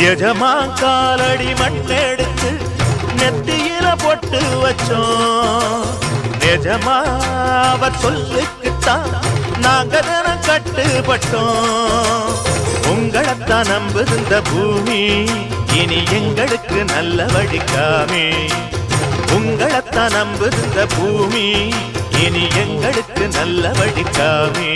எஜமா காலடி மண்ணெடுத்து நெத்தியில பொட்டு வச்சோம். நிஜமா அவர் சொல்லுக்குத்தான் நாங்க தினம் கட்டுப்பட்டோம். உங்களைத்தான் நம்புகின்ற பூமி இனி எங்களுக்கு நல்ல வழிக்காமே. உங்களைத்தான் நம்புகின்ற பூமி இனி எங்களுக்கு நல்ல வழிக்காமே.